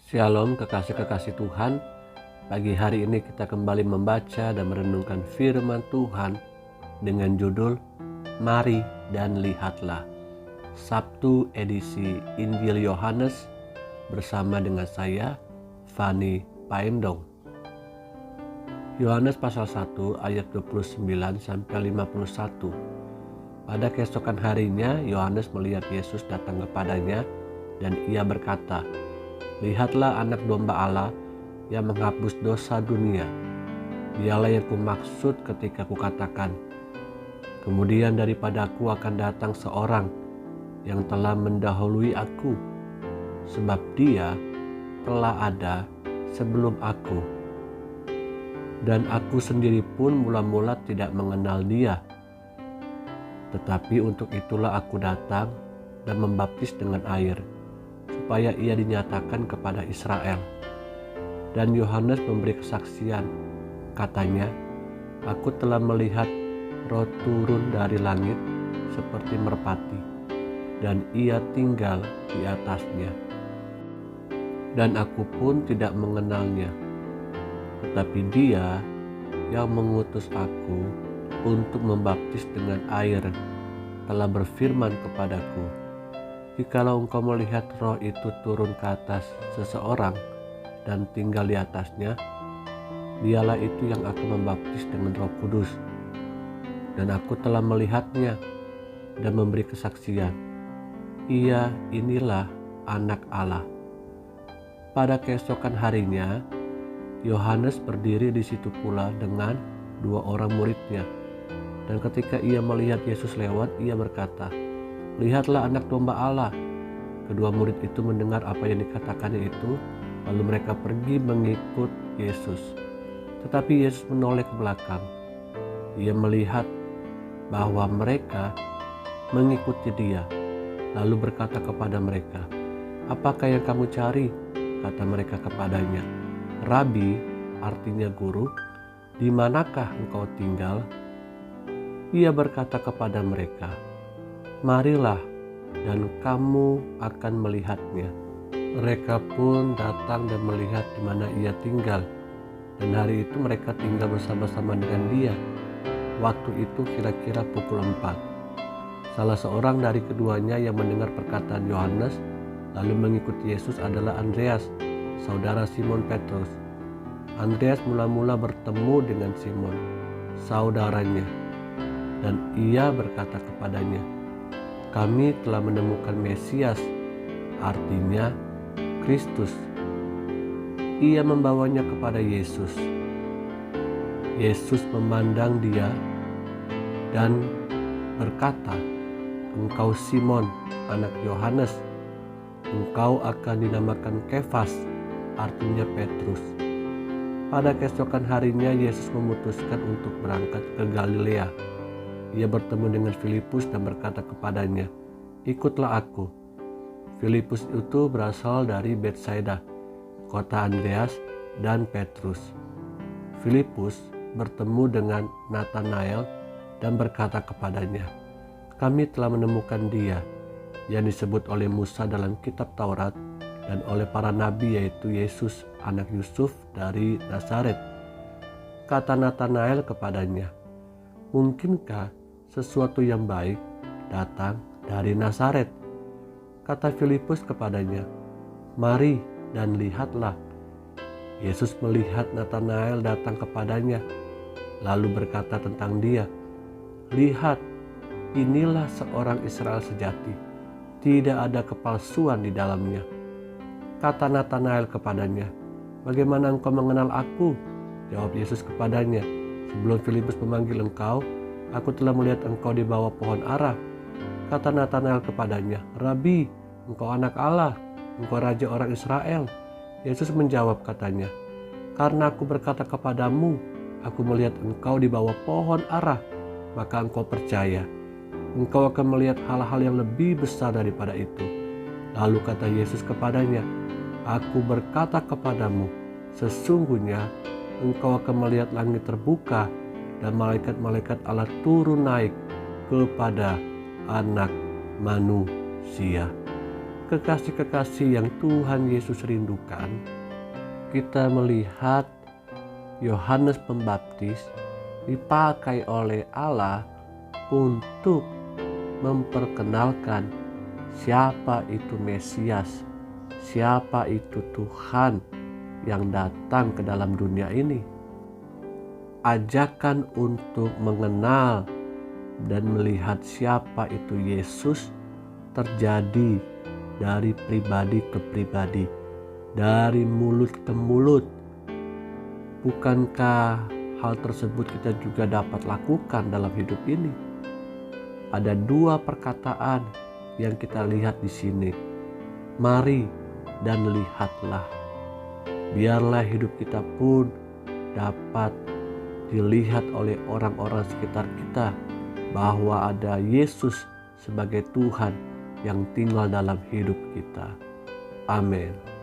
Shalom kekasih-kekasih Tuhan. Pagi hari ini kita kembali membaca dan merenungkan firman Tuhan dengan judul Mari dan Lihatlah. Sabtu edisi Injil Yohanes bersama dengan saya, Fani Paendong. Yohanes pasal 1 ayat 29 sampai 51. Pada keesokan harinya Yohanes melihat Yesus datang kepadanya dan ia berkata, "Lihatlah anak domba Allah yang menghapus dosa dunia. Dialah yang kumaksud ketika kukatakan, kemudian daripadaku akan datang seorang yang telah mendahului aku, sebab dia telah ada sebelum aku. Dan aku sendiri pun mula-mula tidak mengenal dia. Tetapi untuk itulah aku datang dan membaptis dengan air, supaya ia dinyatakan kepada Israel." Dan Yohanes memberi kesaksian, katanya, "Aku telah melihat Roh turun dari langit seperti merpati, dan ia tinggal di atasnya. Dan aku pun tidak mengenalnya, tetapi dia yang mengutus aku untuk membaptis dengan air telah berfirman kepadaku, jikalau engkau melihat Roh itu turun ke atas seseorang dan tinggal di atasnya, dialah itu yang akan membaptis dengan Roh Kudus. Dan aku telah melihatnya dan memberi kesaksian, ia inilah anak Allah." Pada keesokan harinya, Yohanes berdiri di situ pula dengan 2 orang muridnya. Dan ketika ia melihat Yesus lewat, ia berkata, "Lihatlah anak domba Allah." Kedua murid itu mendengar apa yang dikatakannya itu, lalu mereka pergi mengikut Yesus. Tetapi Yesus menoleh ke belakang. Ia melihat bahwa mereka mengikuti dia, lalu berkata kepada mereka, "Apakah yang kamu cari?" Kata mereka kepadanya, "Rabi," artinya guru, "di manakah engkau tinggal?" Ia berkata kepada mereka, "Marilah dan kamu akan melihatnya." Mereka pun datang dan melihat di mana ia tinggal, dan hari itu mereka tinggal bersama-sama dengan dia. Waktu itu kira-kira pukul 4. Salah seorang dari keduanya yang mendengar perkataan Yohanes lalu mengikuti Yesus adalah Andreas, saudara Simon Petrus. Andreas mula-mula bertemu dengan Simon, saudaranya, dan ia berkata kepadanya, "Kami telah menemukan Mesias," artinya Kristus. Ia membawanya kepada Yesus. Yesus memandang dia dan berkata, "Engkau Simon, anak Yohanes, engkau akan dinamakan Kefas," artinya Petrus. Pada keesokan harinya Yesus memutuskan untuk berangkat ke Galilea. Ia bertemu dengan Filipus dan berkata kepadanya, "Ikutlah aku." Filipus itu berasal dari Betsaida, kota Andreas dan Petrus. Filipus bertemu dengan Nathanael dan berkata kepadanya, "Kami telah menemukan dia yang disebut oleh Musa dalam kitab Taurat dan oleh para nabi, yaitu Yesus anak Yusuf dari Nazaret." Kata Nathanael kepadanya, "Mungkinkah sesuatu yang baik datang dari Nazaret?" Kata Filipus kepadanya, "Mari dan lihatlah." Yesus melihat Nathanael datang kepadanya, lalu berkata tentang dia, "Lihat, inilah seorang Israel sejati, tidak ada kepalsuan di dalamnya." Kata Nathanael kepadanya, "Bagaimana engkau mengenal aku?" Jawab Yesus kepadanya, "Sebelum Filipus memanggil engkau, aku telah melihat engkau di bawah pohon ara." Kata Nathanael kepadanya, "Rabi, engkau anak Allah, engkau raja orang Israel." Yesus menjawab katanya, "Karena aku berkata kepadamu, aku melihat engkau di bawah pohon ara, maka engkau percaya. Engkau akan melihat hal-hal yang lebih besar daripada itu." Lalu kata Yesus kepadanya, "Aku berkata kepadamu, sesungguhnya engkau akan melihat langit terbuka dan malaikat-malaikat Allah turun naik kepada Anak Manusia." kekasih-kekasih yang Tuhan Yesus rindukan, kita melihat Yohanes Pembaptis dipakai oleh Allah untuk memperkenalkan siapa itu Mesias, siapa itu Tuhan yang datang ke dalam dunia ini. Ajakan untuk mengenal dan melihat siapa itu Yesus terjadi dari pribadi ke pribadi, dari mulut ke mulut. Bukankah hal tersebut kita juga dapat lakukan dalam hidup ini? Ada dua perkataan yang kita lihat di sini. Mari dan lihatlah. Biarlah hidup kita pun dapat dilihat oleh orang-orang sekitar kita bahwa ada Yesus sebagai Tuhan yang tinggal dalam hidup kita. Amin.